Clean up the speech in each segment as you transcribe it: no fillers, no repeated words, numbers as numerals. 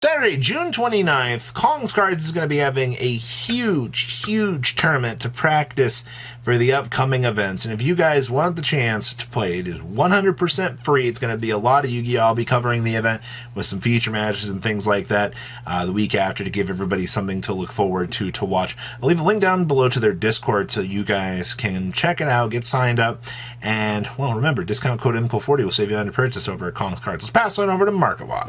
Saturday, June 29th, Kong's Cards is going to be having a huge tournament to practice for the upcoming events. And if you guys want the chance to play, it is 100% free. It's going to be a lot of Yu-Gi-Oh! I'll be covering the event with some feature matches and things like that the week after to give everybody something to look forward to watch. I'll leave a link down below to their Discord so you guys can check it out, get signed up, and, well, remember, discount code MCO40 will save you on your purchase over at Kong's Cards. Let's pass on over to Markowat.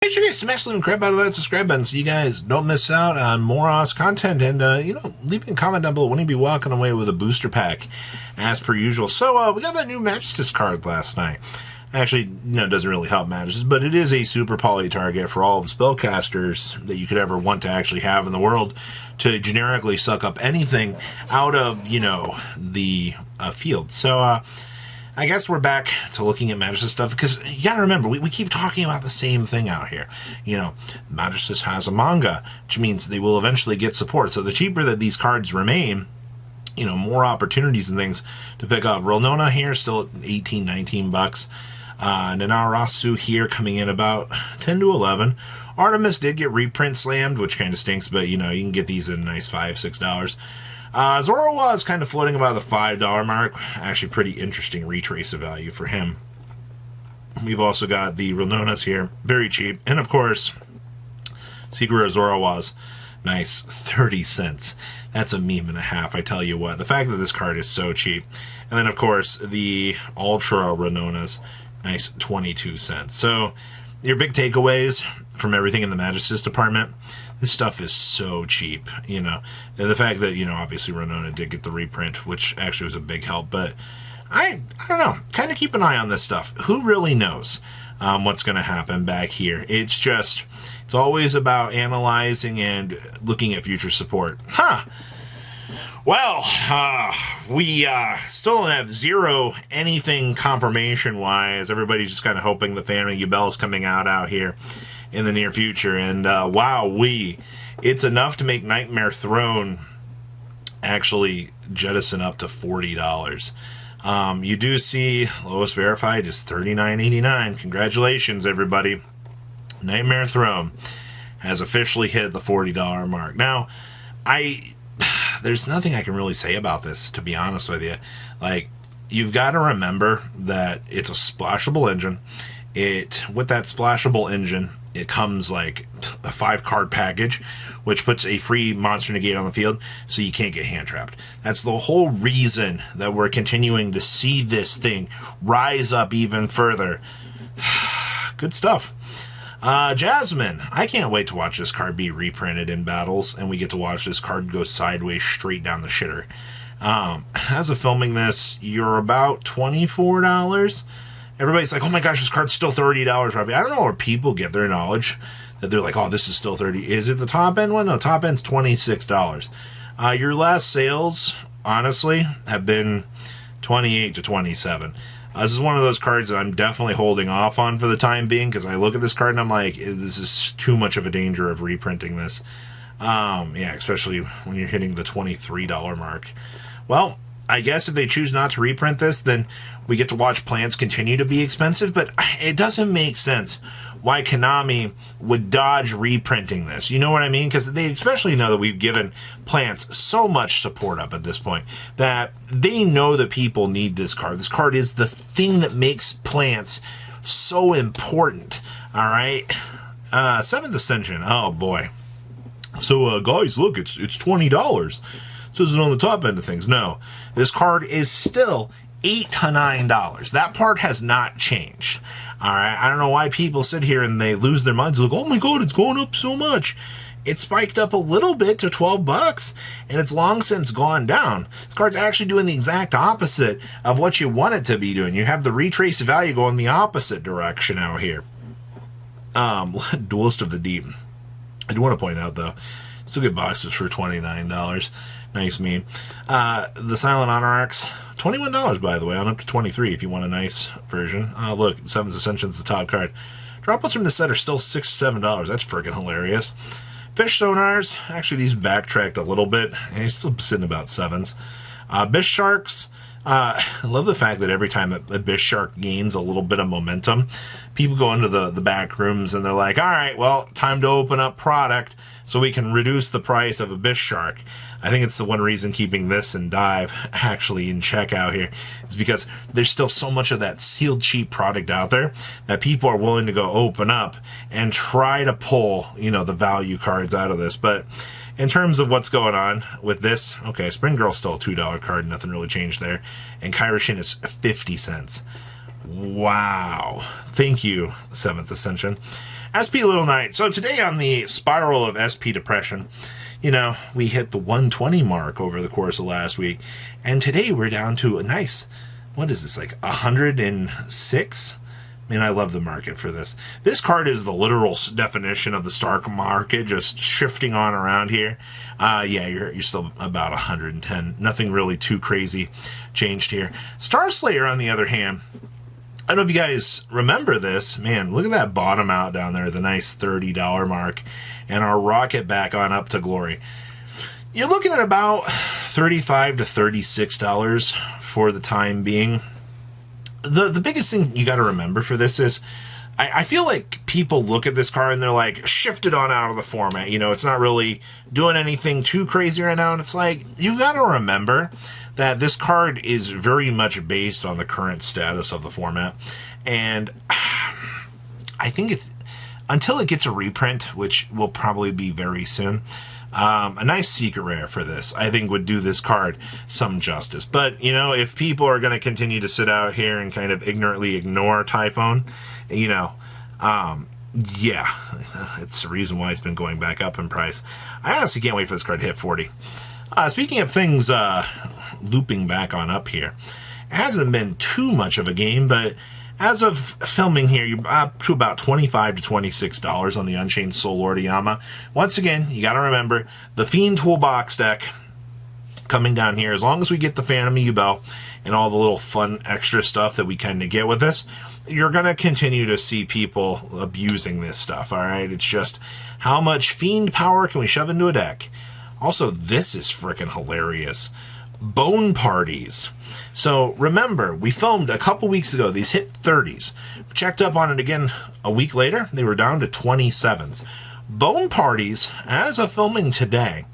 Make sure you guys smash the crap out of that subscribe button so you guys don't miss out on more awesome content. And, leave a comment down below when you be walking away with a booster pack, as per usual. So, we got that new Magistus card last night. Actually, it doesn't really help Magistus, but it is a super poly target for all of the spellcasters that you could ever want to actually have in the world to generically suck up anything out of, the field. So, I guess we're back to looking at Magistus stuff, because you gotta remember, we keep talking about the same thing out here. Magistus has a manga, which means they will eventually get support. So the cheaper that these cards remain, more opportunities and things to pick up. Rolnona here still at 18, 19 bucks. Nanarasu here coming in about 10 to 11. Artemis did get reprint slammed, which kind of stinks, but you can get these at a nice $5, $6. Zorowa is kind of floating about the $5 mark. Actually, pretty interesting retrace of value for him. We've also got the Rolnonas here, very cheap. And of course, Secret of Zorowa's nice 30 cents. That's a meme and a half, I tell you what. The fact that this card is so cheap. And then, of course, the Ultra Rolnonas, nice 22 cents. So, your big takeaways from everything in the Magistus department: this stuff is so cheap, And the fact that, obviously Rolnona did get the reprint, which actually was a big help, but I don't know, kind of keep an eye on this stuff. Who really knows what's going to happen back here? It's always about analyzing and looking at future support. Well, we still don't have zero anything confirmation-wise. Everybody's just kind of hoping the Phantom Yubel's coming out here in the near future. And, it's enough to make Nightmare Throne actually jettison up to $40. You do see lowest verified is $39.89. Congratulations, everybody. Nightmare Throne has officially hit the $40 mark. Now, there's nothing I can really say about this, to be honest with you. You've got to remember that it's a splashable engine. With that splashable engine, it comes like a 5-card package, which puts a free monster negate on the field, so you can't get hand trapped. That's the whole reason that we're continuing to see this thing rise up even further. Good stuff. Jasmine, I can't wait to watch this card be reprinted in battles, and we get to watch this card go sideways straight down the shitter. As of filming this, you're about $24. Everybody's like, oh my gosh, this card's still $30, Robbie. I don't know where people get their knowledge that they're like, oh, this is still $30. Is it the top end one? No, top end's $26. Your last sales, honestly, have been $28 to $27. This is one of those cards that I'm definitely holding off on for the time being, because I look at this card and I'm like, this is too much of a danger of reprinting this. Especially when you're hitting the $23 mark. Well, I guess if they choose not to reprint this, then we get to watch plants continue to be expensive, but it doesn't make sense why Konami would dodge reprinting this. You know what I mean? Because they especially know that we've given plants so much support up at this point that they know that people need this card. This card is the thing that makes plants so important. All right? 7th Ascension. Oh, boy. So, guys, look, it's $20. So is it on the top end of things? No. This card is still $8 to $9. That part has not changed. All right? I don't know why people sit here and they lose their minds. Like, oh my god, it's going up so much. It spiked up a little bit to 12 bucks, and it's long since gone down. This card's actually doing the exact opposite of what you want it to be doing. You have the retrace value going the opposite direction out here. Duelist of the Deep. I do want to point out, though, still get boxes for $29. Nice meme. The Silent Honor Arcs, $21, by the way, on up to $23 if you want a nice version. Look, 7th Ascension's the top card. Droplets from the set are still $6 to $7. That's freaking hilarious. Fish Sonars, actually these backtracked a little bit, and he's still sitting about 7s. Bish Sharks, I love the fact that every time a Abyss Shark gains a little bit of momentum, people go into the back rooms and they're like, all right, well, time to open up product so we can reduce the price of Abyss Shark. I think it's the one reason keeping this and Dive actually in checkout here is because there's still so much of that sealed cheap product out there that people are willing to go open up and try to pull, the value cards out of this. But in terms of what's going on with this, okay, Spring Girl's still a $2 card, nothing really changed there. And Kyroshin is 50 cents. Wow. Thank you, 7th Ascension. SP Little Knight. So today on the spiral of SP depression, we hit the 120 mark over the course of last week. And today we're down to a nice, what is this, like 106? Man, I love the market for this. This card is the literal definition of the Stark market, just shifting on around here. Yeah, you're still about 110. Nothing really too crazy changed here. Star Slayer, on the other hand, I don't know if you guys remember this. Man, look at that bottom out down there, the nice $30 mark, and our rocket back on up to glory. You're looking at about $35 to $36 for the time being. The biggest thing you got to remember for this is I feel like people look at this card and they're like, shifted on out of the format. It's not really doing anything too crazy right now. And it's like, you got to remember that this card is very much based on the current status of the format. And I think it's, until it gets a reprint, which will probably be very soon, a nice secret rare for this, I think, would do this card some justice. But, if people are going to continue to sit out here and kind of ignorantly ignore Typhon, yeah, it's the reason why it's been going back up in price. I honestly can't wait for this card to hit 40. Speaking of things looping back on up here, it hasn't been too much of a game, but as of filming here, you're up to about $25 to $26 on the Unchained Soul Lord Yama. Once again, you got to remember, the Fiend toolbox deck coming down here, as long as we get the Phantom Yubel and all the little fun extra stuff that we kind of get with this, you're going to continue to see people abusing this stuff, all right? It's just, how much Fiend power can we shove into a deck? Also, this is freaking hilarious. Bone parties. So remember, we filmed a couple weeks ago. These hit 30s. Checked up on it again a week later. They were down to 27s. Bone parties, as of filming today,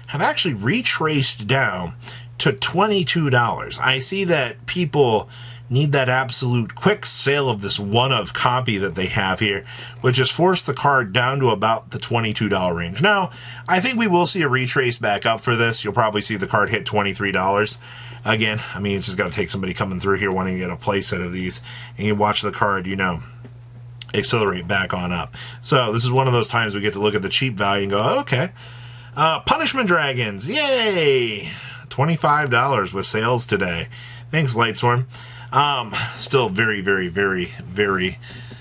have actually retraced down to $22. I see that people need that absolute quick sale of this one-of copy that they have here, which has forced the card down to about the $22 range. Now, I think we will see a retrace back up for this. You'll probably see the card hit $23. Again, I mean, it's just got to take somebody coming through here wanting to get a playset of these, and you watch the card, accelerate back on up. So this is one of those times we get to look at the cheap value and go, oh, okay. Punishment Dragons, yay! $25 with sales today. Thanks, Lightstorm. Still very, very, very, very,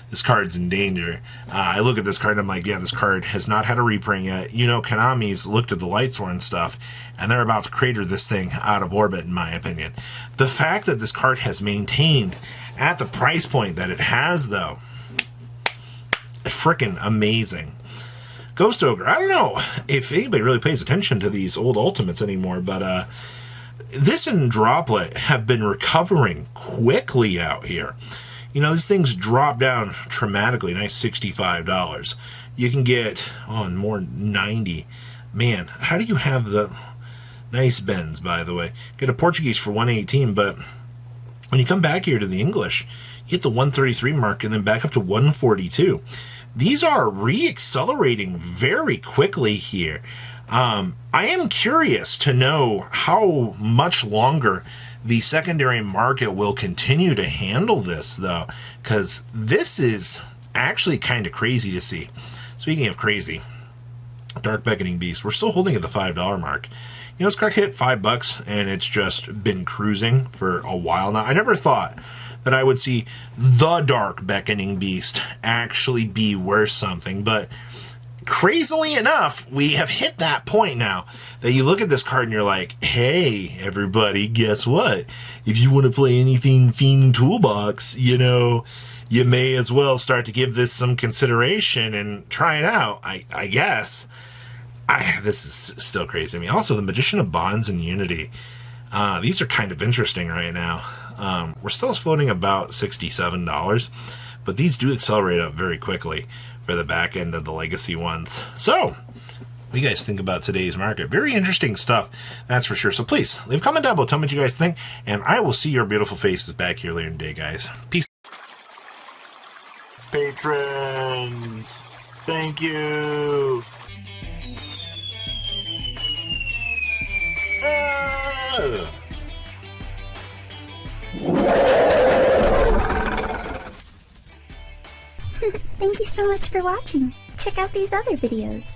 this card's in danger. I look at this card and I'm like, yeah, this card has not had a reprint yet. Konami's looked at the Lightstorm stuff, and they're about to crater this thing out of orbit, in my opinion. The fact that this card has maintained at the price point that it has, though, freaking amazing. Ghost Ogre, I don't know if anybody really pays attention to these old Ultimates anymore, but this and Droplet have been recovering quickly out here. These things drop down dramatically. Nice $65. You can get, more 90. Man, how do you have the nice bends, by the way? Get a Portuguese for 118, but when you come back here to the English, you hit the 133 mark and then back up to 142. These are re-accelerating very quickly here. I am curious to know how much longer the secondary market will continue to handle this, though, because this is actually kind of crazy to see. Speaking of crazy, Dark Beckoning Beast, we're still holding at the $5 mark. This card hit $5, and it's just been cruising for a while now. I never thought that I would see the Dark Beckoning Beast actually be worth something, but crazily enough, we have hit that point now that you look at this card and you're like, hey, everybody, guess what? If you want to play anything Fiend Toolbox, you may as well start to give this some consideration and try it out, I guess. This is still crazy to me. Also, the Magician of Bonds and Unity. These are kind of interesting right now. We're still floating about $67, but these do accelerate up very quickly for the back end of the legacy ones. So, what do you guys think about today's market? Very interesting stuff, that's for sure. So please, leave a comment down below, tell me what you guys think, and I will see your beautiful faces back here later in the day, guys. Peace. Patrons, thank you. Thank you so much for watching. Check out these other videos.